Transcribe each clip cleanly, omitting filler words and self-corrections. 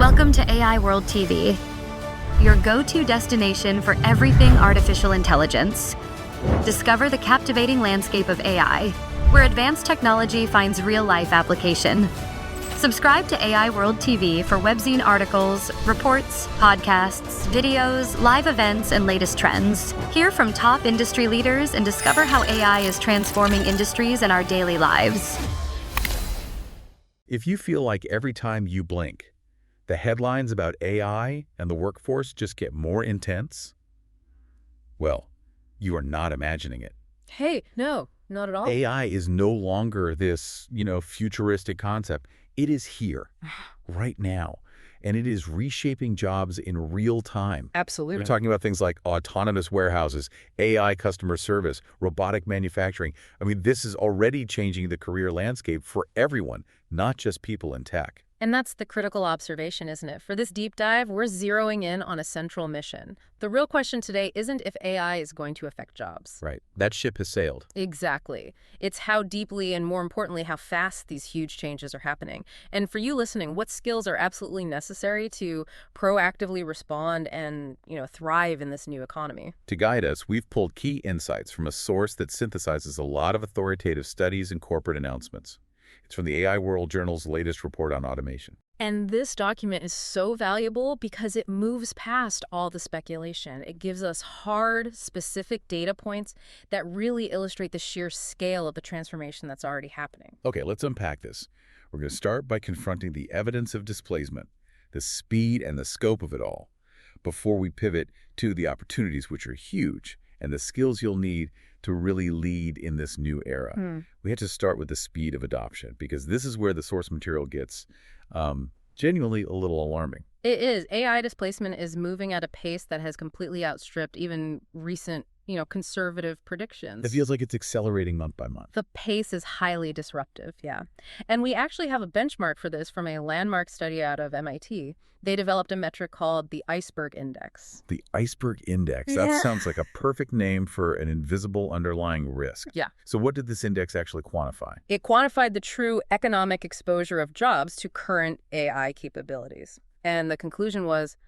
Welcome to AI World TV, your go-to destination for everything artificial intelligence. Discover the captivating landscape of AI, where advanced technology finds real-life application. Subscribe to AI World TV for webzine articles, reports, podcasts, videos, live events, and latest trends. Hear from top industry leaders and discover how AI is transforming industries and our daily lives. If you feel like every time you blink, the headlines about AI and the workforce just get more intense, well, you are not imagining it. Hey, no, not at all. AI is no longer this, futuristic concept. It is here, right now, and it is reshaping jobs in real time. Absolutely. We're talking about things like autonomous warehouses, AI customer service, robotic manufacturing. I mean, this is already changing the career landscape for everyone, not just people in tech. And that's the critical observation, isn't it? For this deep dive, we're zeroing in on a central mission. The real question today isn't if AI is going to affect jobs. Right. That ship has sailed. Exactly. It's how deeply and, more importantly, how fast these huge changes are happening. And for you listening, what skills are absolutely necessary to proactively respond and, thrive in this new economy? To guide us, we've pulled key insights from a source that synthesizes a lot of authoritative studies and corporate announcements. It's from the AI World Journal's latest report on automation. And this document is so valuable because it moves past all the speculation. It gives us hard, specific data points that really illustrate the sheer scale of the transformation that's already happening. Okay, let's unpack this. We're going to start by confronting the evidence of displacement, the speed and the scope of it all, before we pivot to the opportunities, which are huge, and the skills you'll need to really lead in this new era. We had to start with the speed of adoption because this is where the source material gets genuinely a little alarming. It is. AI displacement is moving at a pace that has completely outstripped even recent, conservative predictions. It feels like it's accelerating month by month. The pace is highly disruptive, yeah. And we actually have a benchmark for this from a landmark study out of MIT. They developed a metric called the Iceberg Index. The Iceberg Index. That sounds like a perfect name for an invisible underlying risk. Yeah. So what did this index actually quantify? It quantified the true economic exposure of jobs to current AI capabilities. And the conclusion was,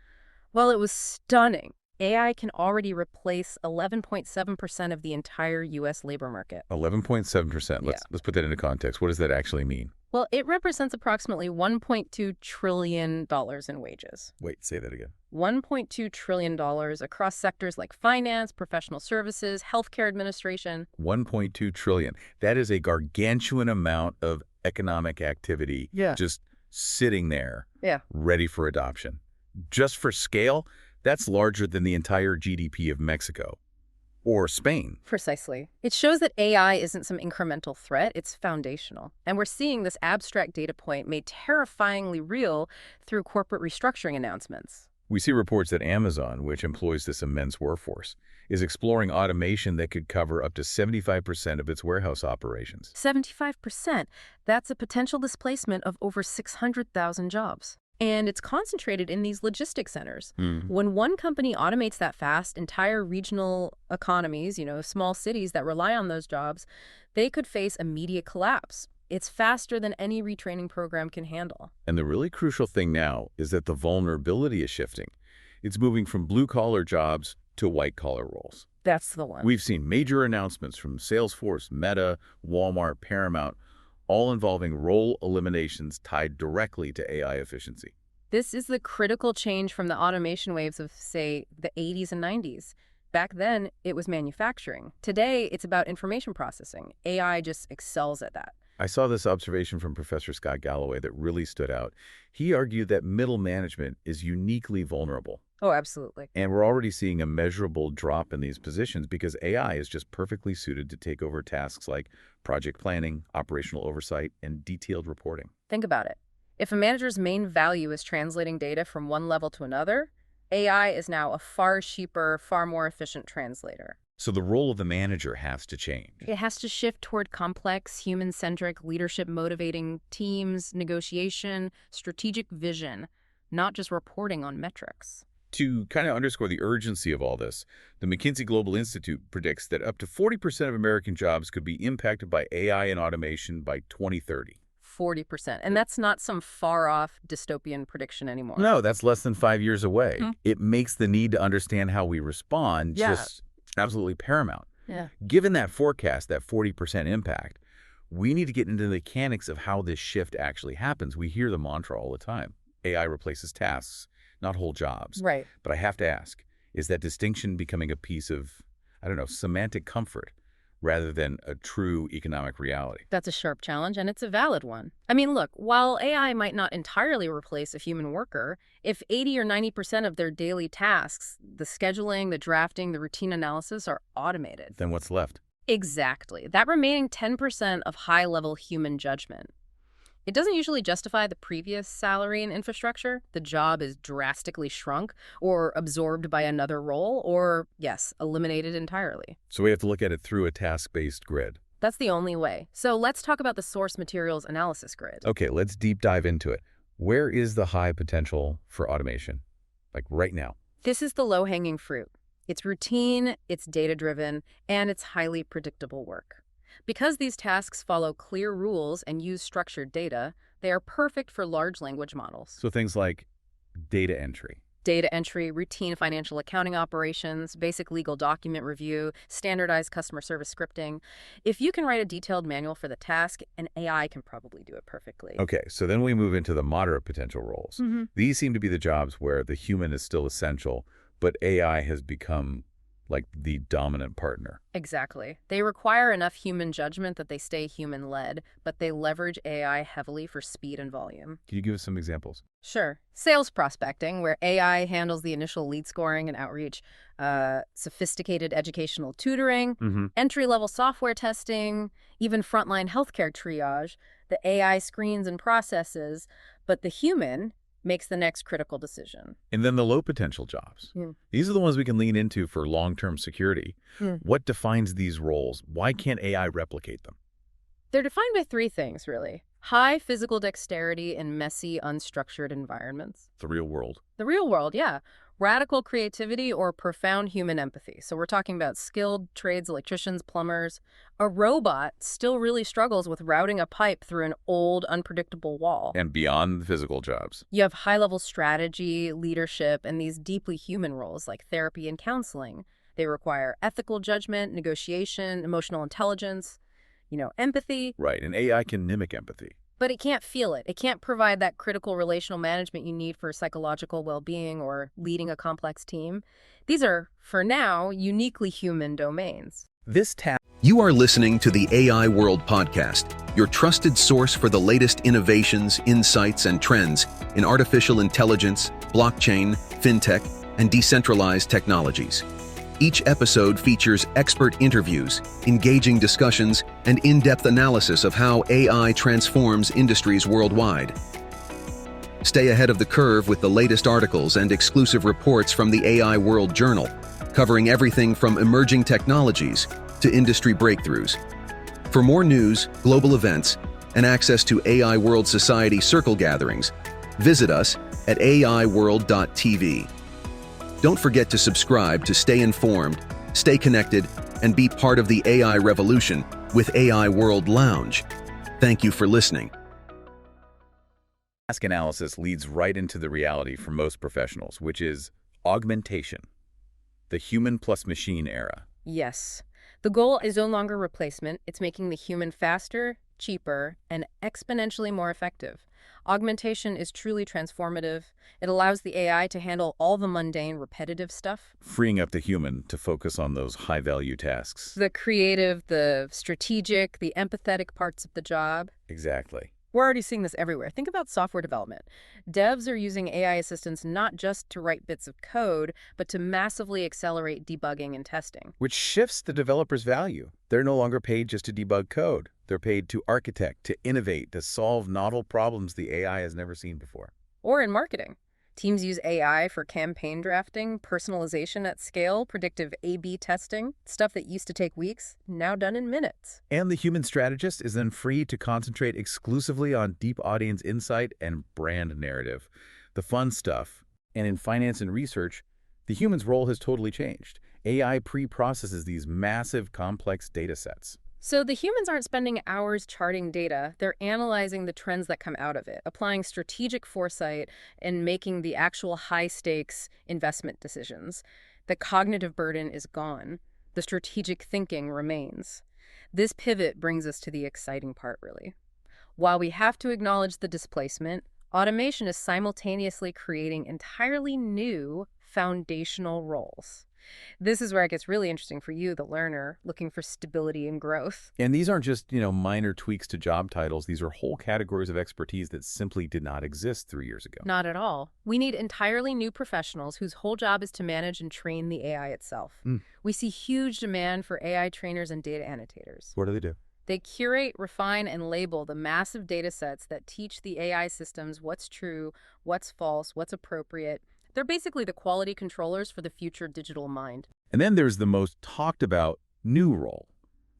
well, it was stunning. AI can already replace 11.7% of the entire U.S. labor market. 11.7%. Let's put that into context. What does that actually mean? Well, it represents approximately $1.2 trillion in wages. Wait, say that again. $1.2 trillion across sectors like finance, professional services, healthcare administration. 1.2 trillion. That is a gargantuan amount of economic activity just sitting there, ready for adoption. Just for scale, that's larger than the entire GDP of Mexico or Spain. Precisely. It shows that AI isn't some incremental threat, it's foundational. And we're seeing this abstract data point made terrifyingly real through corporate restructuring announcements. We see reports that Amazon, which employs this immense workforce, is exploring automation that could cover up to 75% of its warehouse operations. 75%? That's a potential displacement of over 600,000 jobs. And it's concentrated in these logistics centers. When one company automates that fast, entire regional economies, small cities that rely on those jobs, they could face immediate collapse. It's faster than any retraining program can handle. And the really crucial thing now is that the vulnerability is shifting. It's moving from blue-collar jobs to white-collar roles. That's the one. We've seen major announcements from Salesforce, Meta, Walmart, Paramount, all involving role eliminations tied directly to AI efficiency. This is the critical change from the automation waves of, say, the 80s and 90s. Back then, it was manufacturing. Today, it's about information processing. AI just excels at that. I saw this observation from Professor Scott Galloway that really stood out. He argued that middle management is uniquely vulnerable. Oh, absolutely. And we're already seeing a measurable drop in these positions because AI is just perfectly suited to take over tasks like project planning, operational oversight, and detailed reporting. Think about it. If a manager's main value is translating data from one level to another, AI is now a far cheaper, far more efficient translator. So the role of the manager has to change. It has to shift toward complex, human-centric, leadership-motivating teams, negotiation, strategic vision, not just reporting on metrics. To kind of underscore the urgency of all this, the McKinsey Global Institute predicts that up to 40% of American jobs could be impacted by AI and automation by 2030. 40%. And that's not some far-off dystopian prediction anymore. No, that's less than 5 years away. Hmm. It makes the need to understand how we respond just absolutely paramount. Yeah. Given that forecast, that 40% impact, we need to get into the mechanics of how this shift actually happens. We hear the mantra all the time. AI replaces tasks, not whole jobs. Right. But I have to ask, is that distinction becoming a piece of, I don't know, semantic comfort rather than a true economic reality? That's a sharp challenge, and it's a valid one. I mean, look, while AI might not entirely replace a human worker, if 80 or 90% of their daily tasks, the scheduling, the drafting, the routine analysis, are automated. Then what's left? Exactly. That remaining 10% of high-level human judgment. It doesn't usually justify the previous salary and infrastructure. The job is drastically shrunk or absorbed by another role or, yes, eliminated entirely. So we have to look at it through a task-based grid. That's the only way. So let's talk about the source materials analysis grid. Okay, let's deep dive into it. Where is the high potential for automation? Like right now. This is the low-hanging fruit. It's routine, it's data-driven, and it's highly predictable work. Because these tasks follow clear rules and use structured data, they are perfect for large language models. So things like data entry. Data entry, routine financial accounting operations, basic legal document review, standardized customer service scripting. If you can write a detailed manual for the task, an AI can probably do it perfectly. Okay, so then we move into the moderate potential roles. Mm-hmm. These seem to be the jobs where the human is still essential, but AI has become like the dominant partner. Exactly. They require enough human judgment that they stay human-led, but they leverage AI heavily for speed and volume. Can you give us some examples? Sure. Sales prospecting, where AI handles the initial lead scoring and outreach, sophisticated educational tutoring, entry-level software testing, even frontline healthcare triage. The AI screens and processes, but the human makes the next critical decision. And then the low potential jobs. These are the ones we can lean into for long-term security. What defines these roles? Why can't AI replicate them? They're defined by three things, really. High physical dexterity in messy, unstructured environments. The real world. The real world, yeah. Radical creativity or profound human empathy. So we're talking about skilled trades, electricians, plumbers. A robot still really struggles with routing a pipe through an old, unpredictable wall. And beyond the physical jobs. You have high-level strategy, leadership, and these deeply human roles like therapy and counseling. They require ethical judgment, negotiation, emotional intelligence, empathy. Right, and AI can mimic empathy. But it can't feel it. It can't provide that critical relational management you need for psychological well-being or leading a complex team. These are, for now, uniquely human domains. You are listening to the AI World Podcast, your trusted source for the latest innovations, insights, and trends in artificial intelligence, blockchain, fintech, and decentralized technologies. Each episode features expert interviews, engaging discussions, and in-depth analysis of how AI transforms industries worldwide. Stay ahead of the curve with the latest articles and exclusive reports from the AI World Journal, covering everything from emerging technologies to industry breakthroughs. For more news, global events, and access to AI World Society circle gatherings, visit us at aiworld.tv. Don't forget to subscribe to stay informed, stay connected, and be part of the AI revolution with AI World Lounge. Thank you for listening. Task analysis leads right into the reality for most professionals, which is augmentation, the human plus machine era. Yes. The goal is no longer replacement. It's making the human faster, cheaper, and exponentially more effective. Augmentation is truly transformative. It allows the AI to handle all the mundane, repetitive stuff. Freeing up the human to focus on those high-value tasks. The creative, the strategic, the empathetic parts of the job. Exactly. We're already seeing this everywhere. Think about software development. Devs are using AI assistants not just to write bits of code, but to massively accelerate debugging and testing. Which shifts the developer's value. They're no longer paid just to debug code. They're paid to architect, to innovate, to solve novel problems the AI has never seen before. Or in marketing. Teams use AI for campaign drafting, personalization at scale, predictive A/B testing, stuff that used to take weeks, now done in minutes. And the human strategist is then free to concentrate exclusively on deep audience insight and brand narrative, the fun stuff. And in finance and research, the human's role has totally changed. AI pre-processes these massive, complex data sets. So the humans aren't spending hours charting data, they're analyzing the trends that come out of it, applying strategic foresight and making the actual high-stakes investment decisions. The cognitive burden is gone. The strategic thinking remains. This pivot brings us to the exciting part, really. While we have to acknowledge the displacement, automation is simultaneously creating entirely new foundational roles. This is where it gets really interesting for you, the learner, looking for stability and growth. And these aren't just, minor tweaks to job titles. These are whole categories of expertise that simply did not exist 3 years ago. Not at all. We need entirely new professionals whose whole job is to manage and train the AI itself. We see huge demand for AI trainers and data annotators. What do they do? They curate, refine, and label the massive data sets that teach the AI systems what's true, what's false, what's appropriate. They're basically the quality controllers for the future digital mind. And then there's the most talked about new role,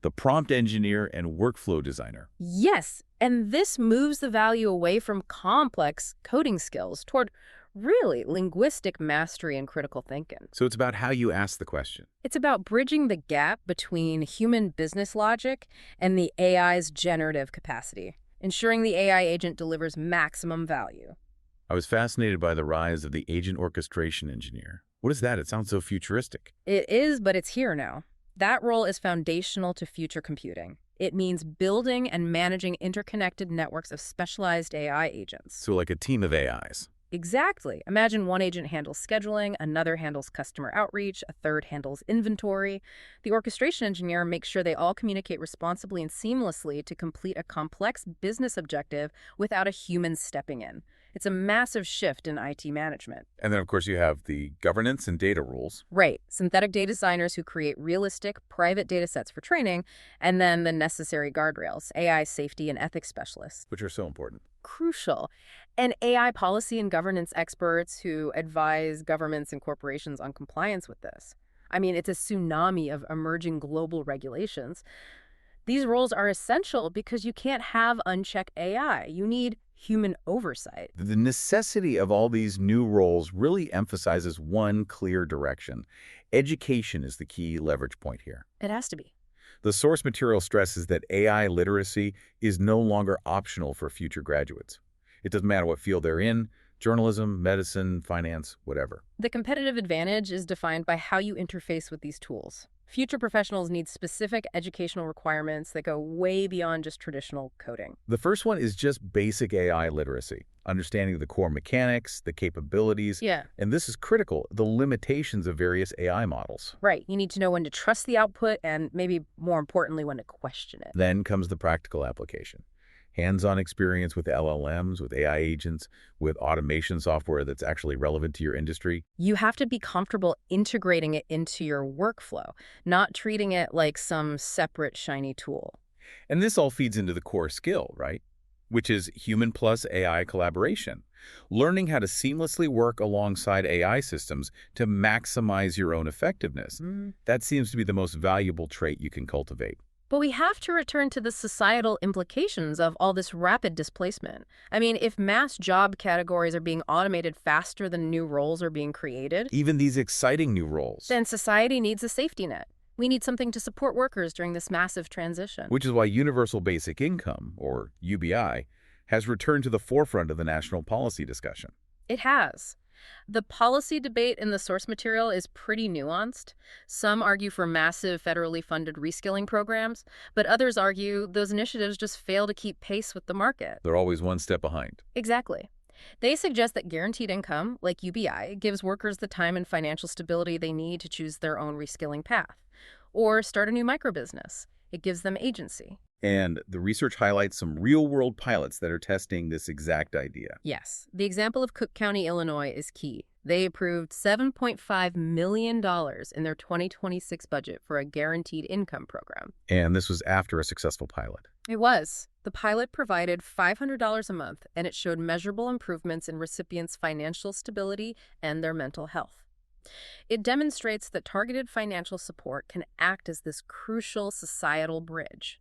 the prompt engineer and workflow designer. Yes, and this moves the value away from complex coding skills toward really linguistic mastery and critical thinking. So it's about how you ask the question. It's about bridging the gap between human business logic and the AI's generative capacity, ensuring the AI agent delivers maximum value. I was fascinated by the rise of the agent orchestration engineer. What is that? It sounds so futuristic. It is, but it's here now. That role is foundational to future computing. It means building and managing interconnected networks of specialized AI agents. So like a team of AIs. Exactly. Imagine one agent handles scheduling, another handles customer outreach, a third handles inventory. The orchestration engineer makes sure they all communicate responsibly and seamlessly to complete a complex business objective without a human stepping in. It's a massive shift in IT management. And then, of course, you have the governance and data rules. Right. Synthetic data designers who create realistic, private data sets for training, and then the necessary guardrails, AI safety and ethics specialists. Which are so important. Crucial. And AI policy and governance experts who advise governments and corporations on compliance with this. I mean, it's a tsunami of emerging global regulations. These roles are essential because you can't have unchecked AI. You need human oversight. The necessity of all these new roles really emphasizes one clear direction. Education is the key leverage point here. It has to be. The source material stresses that AI literacy is no longer optional for future graduates. It doesn't matter what field they're in, journalism, medicine, finance, whatever. The competitive advantage is defined by how you interface with these tools. Future professionals need specific educational requirements that go way beyond just traditional coding. The first one is just basic AI literacy, understanding the core mechanics, the capabilities, Yeah. and this is critical, the limitations of various AI models. Right. You need to know when to trust the output and maybe more importantly, when to question it. Then comes the practical application. Hands-on experience with LLMs, with AI agents, with automation software that's actually relevant to your industry. You have to be comfortable integrating it into your workflow, not treating it like some separate shiny tool. And this all feeds into the core skill, right? Which is human plus AI collaboration. Learning how to seamlessly work alongside AI systems to maximize your own effectiveness. That seems to be the most valuable trait you can cultivate. But we have to return to the societal implications of all this rapid displacement. I mean, if mass job categories are being automated faster than new roles are being created, Even these exciting new roles. then society needs a safety net. We need something to support workers during this massive transition. Which is why Universal Basic Income, or UBI, has returned to the forefront of the national policy discussion. It has. The policy debate in the source material is pretty nuanced. Some argue for massive federally funded reskilling programs, but others argue those initiatives just fail to keep pace with the market. They're always one step behind. Exactly. They suggest that guaranteed income, like UBI, gives workers the time and financial stability they need to choose their own reskilling path, or start a new microbusiness. It gives them agency. And the research highlights some real-world pilots that are testing this exact idea. Yes. The example of Cook County, Illinois is key. They approved $7.5 million in their 2026 budget for a guaranteed income program. And this was after a successful pilot. It was. The pilot provided $500 a month, and it showed measurable improvements in recipients' financial stability and their mental health. It demonstrates that targeted financial support can act as this crucial societal bridge,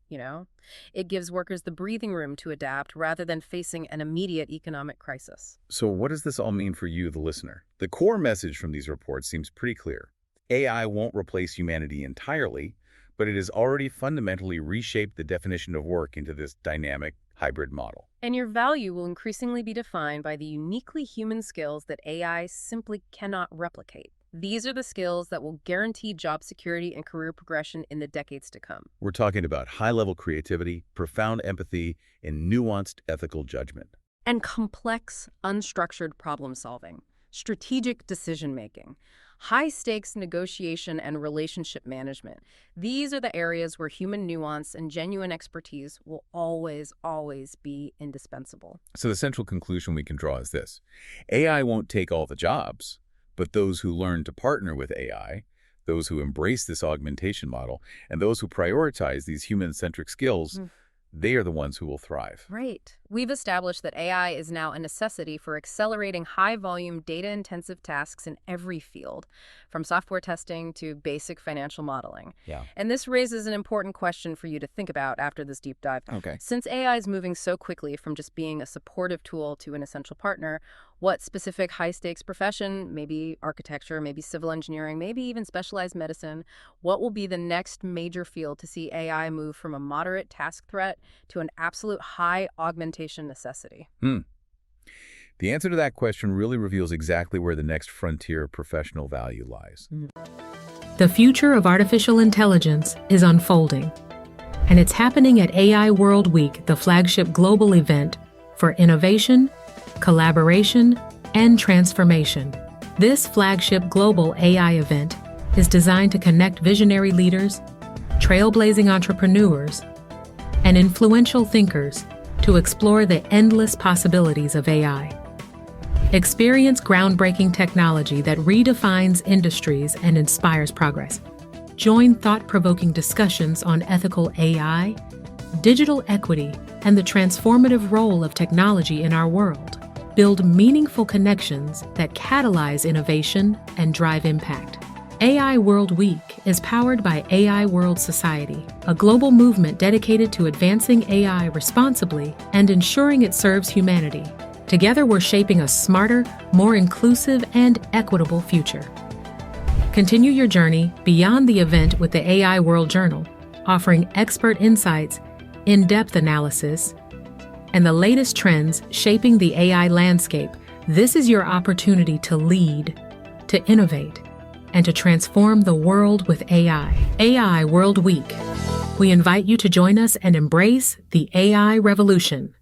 It gives workers the breathing room to adapt rather than facing an immediate economic crisis. So what does this all mean for you, the listener? The core message from these reports seems pretty clear. AI won't replace humanity entirely, but it has already fundamentally reshaped the definition of work into this dynamic hybrid model. And your value will increasingly be defined by the uniquely human skills that AI simply cannot replicate. These are the skills that will guarantee job security and career progression in the decades to come. We're talking about high-level creativity, profound empathy, and nuanced ethical judgment. And complex, unstructured problem solving, strategic decision-making, high-stakes negotiation and relationship management. These are the areas where human nuance and genuine expertise will always, always be indispensable. So the central conclusion we can draw is this. AI won't take all the jobs, but those who learn to partner with AI, those who embrace this augmentation model, and those who prioritize these human-centric skills, they are the ones who will thrive. Right. We've established that AI is now a necessity for accelerating high-volume, data-intensive tasks in every field, from software testing to basic financial modeling. Yeah. And this raises an important question for you to think about after this deep dive. Okay. Since AI is moving so quickly from just being a supportive tool to an essential partner, what specific high-stakes profession, maybe architecture, maybe civil engineering, maybe even specialized medicine, what will be the next major field to see AI move from a moderate task threat to an absolute high augmentation necessity? The answer to that question really reveals exactly where the next frontier of professional value lies. The future of artificial intelligence is unfolding, and it's happening at AI World Week, the flagship global event for innovation, collaboration, and transformation. This flagship global AI event is designed to connect visionary leaders, trailblazing entrepreneurs, and influential thinkers to explore the endless possibilities of AI. Experience groundbreaking technology that redefines industries and inspires progress. Join thought-provoking discussions on ethical AI, digital equity, and the transformative role of technology in our world. Build meaningful connections that catalyze innovation and drive impact. AI World Week is powered by AI World Society, a global movement dedicated to advancing AI responsibly and ensuring it serves humanity. Together, we're shaping a smarter, more inclusive, and equitable future. Continue your journey beyond the event with the AI World Journal, offering expert insights, in-depth analysis, and the latest trends shaping the AI landscape. This is your opportunity to lead, to innovate, and to transform the world with AI. AI World Week. We invite you to join us and embrace the AI revolution.